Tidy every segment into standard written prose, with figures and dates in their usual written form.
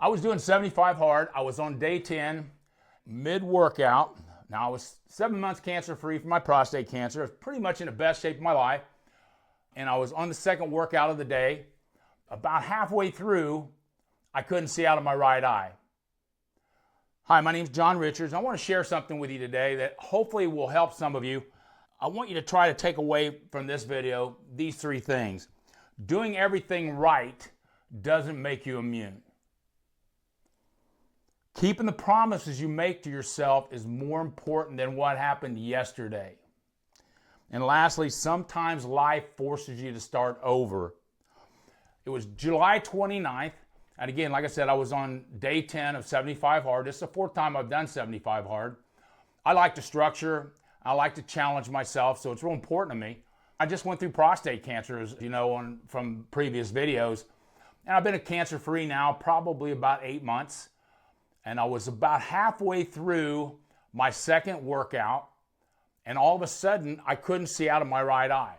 I was doing 75 hard. I was on day 10, mid-workout. Now, I was 7 months cancer-free from my prostate cancer. I was pretty much in the best shape of my life. And I was on the second workout of the day. About halfway through, I couldn't see out of my right eye. Hi, my name is John Richards. I want to share something with you today that hopefully will help some of you. I want you to try to take away from this video these three things. Doing everything right doesn't make you immune. Keeping the promises you make to yourself is more important than what happened yesterday. And lastly, sometimes life forces you to start over. It was July 29th. And again, like I said, I was on day 10 of 75 hard. This is the fourth time I've done 75 hard. I like to structure. I like to challenge myself, so it's real important to me. I just went through prostate cancer, as you know, from previous videos. And I've been cancer-free now probably about 8 months. And I was about halfway through my second workout, and all of a sudden, I couldn't see out of my right eye.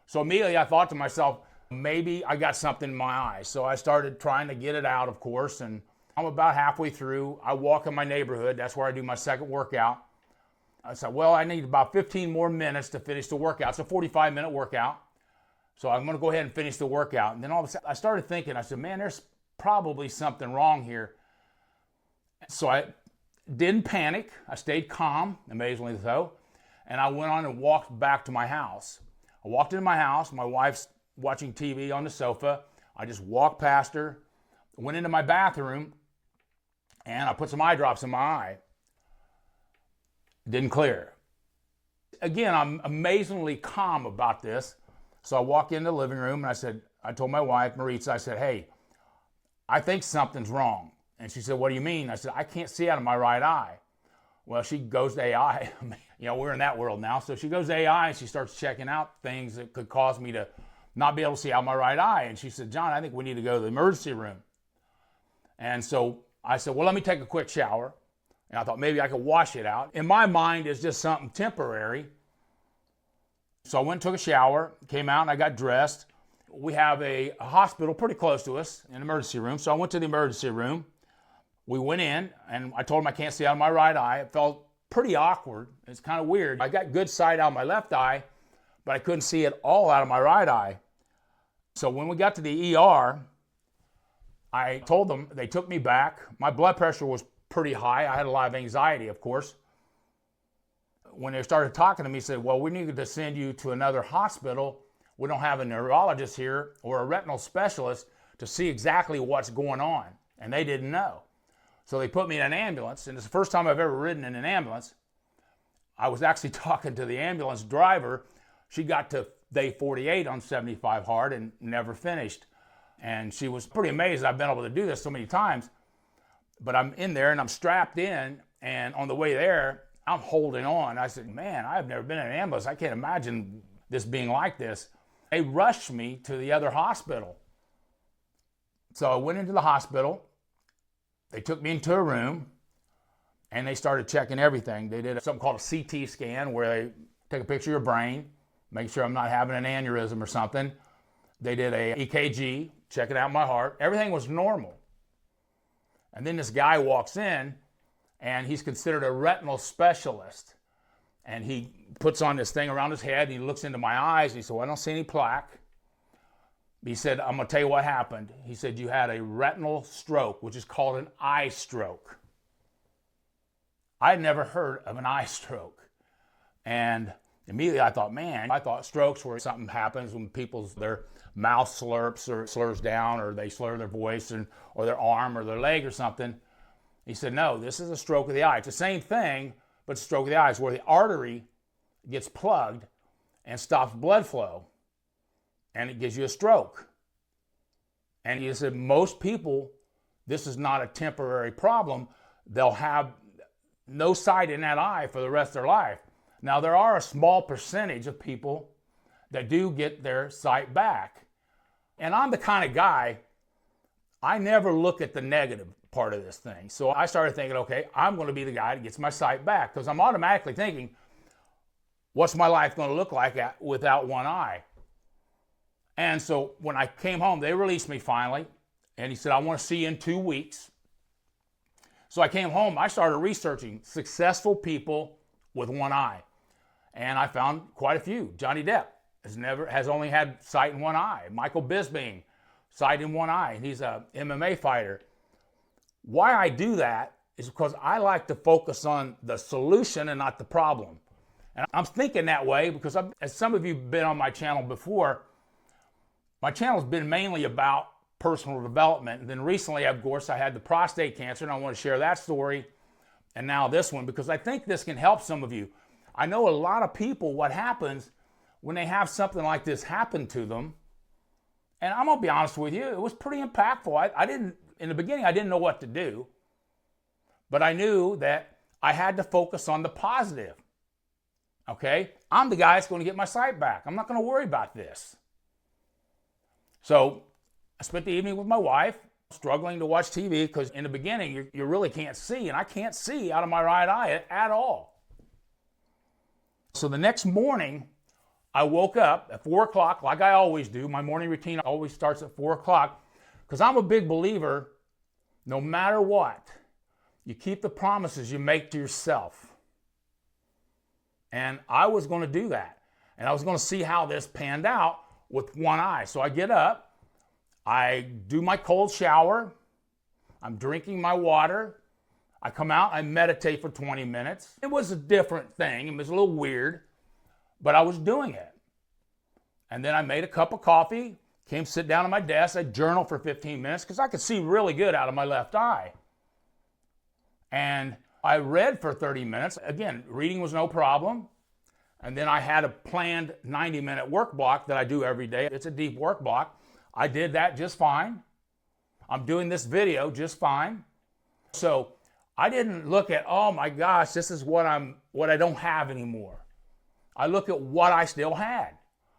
So immediately I thought to myself, maybe I got something in my eye. So I started trying to get it out, of course, and I'm about halfway through. I walk in my neighborhood. That's where I do my second workout. I said, well, I need about 15 more minutes to finish the workout. It's a 45-minute workout. So I'm going to go ahead and finish the workout. And then all of a sudden, I started thinking, I said, man, there's probably something wrong here. So I didn't panic. I stayed calm, amazingly so. And I went on and walked back to my house. I walked into my house. My wife's watching TV on the sofa. I just walked past her, went into my bathroom, and I put some eye drops in my eye. Didn't clear. Again, I'm amazingly calm about this. So I walked into the living room and I told my wife, Maritza, I said, hey, I think something's wrong. And she said, what do you mean? I said, I can't see out of my right eye. Well, she goes to AI. We're in that world now. So she goes to AI and she starts checking out things that could cause me to not be able to see out my right eye. And she said, John, I think we need to go to the emergency room. And so I said, well, let me take a quick shower. And I thought maybe I could wash it out. In my mind, it's just something temporary. So I went and took a shower, came out, and I got dressed. We have a hospital pretty close to us, an emergency room. So I went to the emergency room. We went in, and I told him I can't see out of my right eye. It felt pretty awkward. It's kind of weird. I got good sight out of my left eye, but I couldn't see it all out of my right eye. So when we got to the ER, I told them, they took me back. My blood pressure was pretty high. I had a lot of anxiety, of course. When they started talking to me, said, well, we need to send you to another hospital. We don't have a neurologist here or a retinal specialist to see exactly what's going on. And they didn't know. So they put me in an ambulance, and it's the first time I've ever ridden in an ambulance. I was actually talking to the ambulance driver. She got to day 48 on 75 hard and never finished. And she was pretty amazed I've been able to do this so many times. But I'm in there, and I'm strapped in, and on the way there, I'm holding on. I said, man, I've never been in an ambulance. I can't imagine this being like this. They rushed me to the other hospital. So I went into the hospital. They took me into a room, and they started checking everything. They did something called a CT scan, where they take a picture of your brain, make sure I'm not having an aneurysm or something. They did a EKG, checking out my heart. Everything was normal. And then this guy walks in, and he's considered a retinal specialist. And he puts on this thing around his head, and he looks into my eyes, and he said, well, I don't see any plaque. He said, I'm going to tell you what happened. He said, you had a retinal stroke, which is called an eye stroke. I had never heard of an eye stroke. And immediately I thought, man, I thought strokes were something happens when their mouth slurps or slurs down, or they slur their voice, or their arm or their leg or something. He said, no, this is a stroke of the eye. It's the same thing, but it's a stroke of the eye. It's where the artery gets plugged and stops blood flow. And it gives you a stroke. And he said, most people, this is not a temporary problem. They'll have no sight in that eye for the rest of their life. Now, there are a small percentage of people that do get their sight back. And I'm the kind of guy, I never look at the negative part of this thing. So I started thinking, okay, I'm going to be the guy that gets my sight back, because I'm automatically thinking, what's my life going to look like without one eye? And so when I came home, they released me finally, And he said, I want to see you in 2 weeks. So I came home, I started researching successful people with one eye. And I found quite a few. Johnny Depp has only had sight in one eye. Michael Bisping, sight in one eye. He's a MMA fighter. Why I do that is because I like to focus on the solution and not the problem. And I'm thinking that way because, as some of you have been on my channel before, my channel's been mainly about personal development. And then recently, of course, I had the prostate cancer, and I want to share that story. And now this one, because I think this can help some of you. I know a lot of people, what happens when they have something like this happen to them, and I'm going to be honest with you, it was pretty impactful. I didn't, in the beginning, I didn't know what to do, but I knew that I had to focus on the positive. Okay? I'm the guy that's going to get my sight back. I'm not going to worry about this. So I spent the evening with my wife, struggling to watch TV because in the beginning, you really can't see, and I can't see out of my right eye at all. So the next morning, I woke up at 4 o'clock, like I always do. My morning routine always starts at 4 o'clock because I'm a big believer, no matter what, you keep the promises you make to yourself. And I was going to do that. And I was going to see how this panned out with one eye. So I get up, I do my cold shower, I'm drinking my water, I come out, I meditate for 20 minutes. It was a different thing. It was a little weird, but I was doing it. And then I made a cup of coffee, came sit down at my desk, I journaled for 15 minutes because I could see really good out of my left eye. And I read for 30 minutes. Again, reading was no problem. And then I had a planned 90-minute work block that I do every day. It's a deep work block. I did that just fine. I'm doing this video just fine. So I didn't look at, oh my gosh, this is what I don't have anymore. I look at what I still had.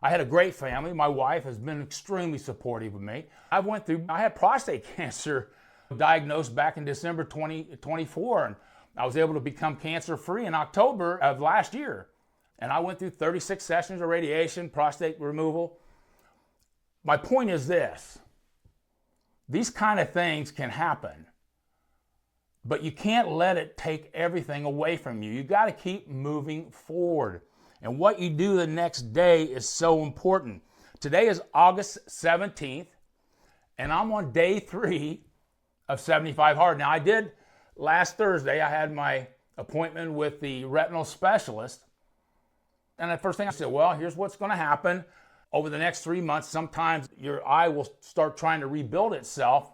I had a great family. My wife has been extremely supportive of me. I had prostate cancer diagnosed back in December 2024, and I was able to become cancer-free in October of last year. And I went through 36 sessions of radiation, prostate removal. My point is this. These kind of things can happen, but you can't let it take everything away from you. You got to keep moving forward. And what you do the next day is so important. Today is August 17th, and I'm on day 3 of 75 hard. Now, I did last Thursday, I had my appointment with the retinal specialist. And the first thing I said, well, here's what's going to happen. Over the next 3 months, sometimes your eye will start trying to rebuild itself,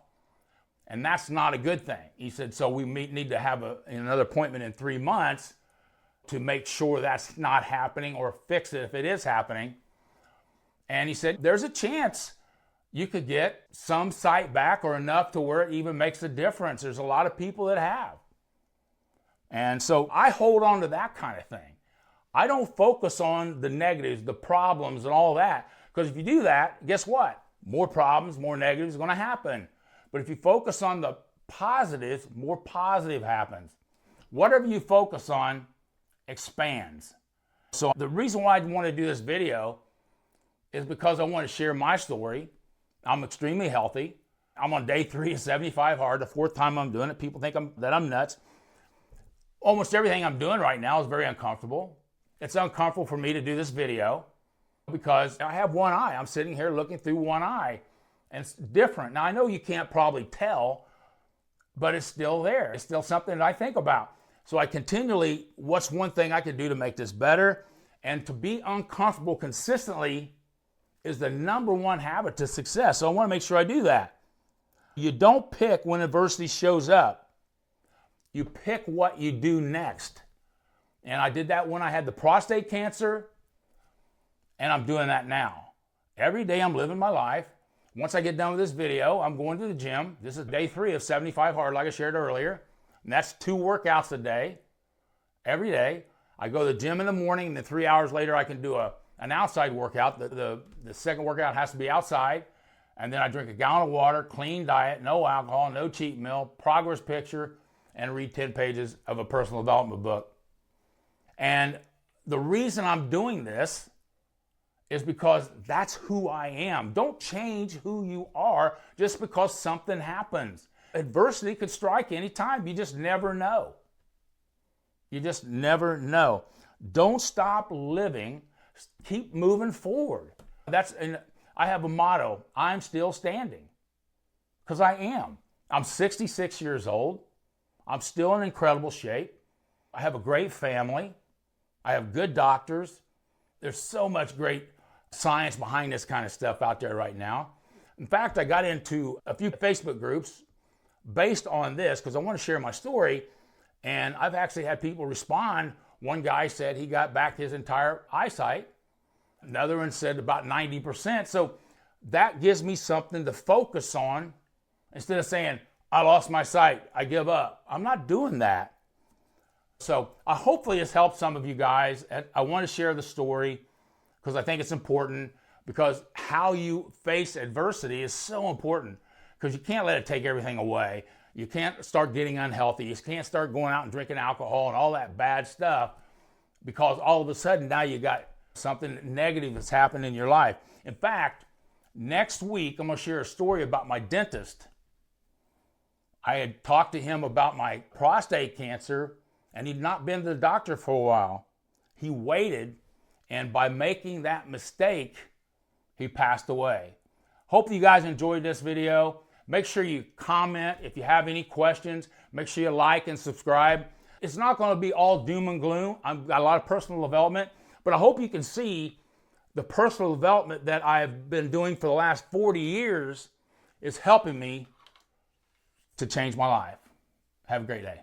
and that's not a good thing. He said, so we need to have another appointment in 3 months to make sure that's not happening or fix it if it is happening. And he said, there's a chance you could get some sight back or enough to where it even makes a difference. There's a lot of people that have. And so I hold on to that kind of thing. I don't focus on the negatives, the problems, and all that. Because if you do that, guess what? More problems, more negatives are going to happen. But if you focus on the positives, more positive happens. Whatever you focus on expands. So the reason why I want to do this video is because I want to share my story. I'm extremely healthy. I'm on day 3 of 75 hard, the 4th time I'm doing it. People think that I'm nuts. Almost everything I'm doing right now is very uncomfortable. It's uncomfortable for me to do this video because I have one eye. I'm sitting here looking through one eye, and it's different. Now, I know you can't probably tell, but it's still there. It's still something that I think about. So I continually, what's one thing I could do to make this better? And to be uncomfortable consistently is the #1 habit to success. So I want to make sure I do that. You don't pick when adversity shows up. You pick what you do next. And I did that when I had the prostate cancer, and I'm doing that now. Every day I'm living my life. Once I get done with this video, I'm going to the gym. This is day 3 of 75 hard, like I shared earlier. And that's 2 workouts a day, every day. I go to the gym in the morning, and then 3 hours later, I can do an outside workout. The second workout has to be outside. And then I drink a gallon of water, clean diet, no alcohol, no cheat meal, progress picture, and read 10 pages of a personal development book. And the reason I'm doing this is because that's who I am. Don't change who you are just because something happens. Adversity could strike anytime. You just never know. You just never know. Don't stop living. Keep moving forward. And I have a motto, I'm still standing. Because I am. I'm 66 years old. I'm still in incredible shape. I have a great family. I have good doctors. There's so much great science behind this kind of stuff out there right now. In fact, I got into a few Facebook groups based on this because I want to share my story. And I've actually had people respond. One guy said he got back his entire eyesight. Another one said about 90%. So that gives me something to focus on instead of saying, I lost my sight, I give up. I'm not doing that. So hopefully this helps some of you guys. I want to share the story because I think it's important, because how you face adversity is so important, because you can't let it take everything away. You can't start getting unhealthy. You can't start going out and drinking alcohol and all that bad stuff, because all of a sudden now you got something negative that's happened in your life. In fact, next week I'm going to share a story about my dentist. I had talked to him about my prostate cancer, and he'd not been to the doctor for a while. He waited, and by making that mistake, he passed away. Hope you guys enjoyed this video. Make sure you comment if you have any questions. Make sure you like and subscribe. It's not going to be all doom and gloom. I've got a lot of personal development, but I hope you can see the personal development that I've been doing for the last 40 years is helping me to change my life. Have a great day.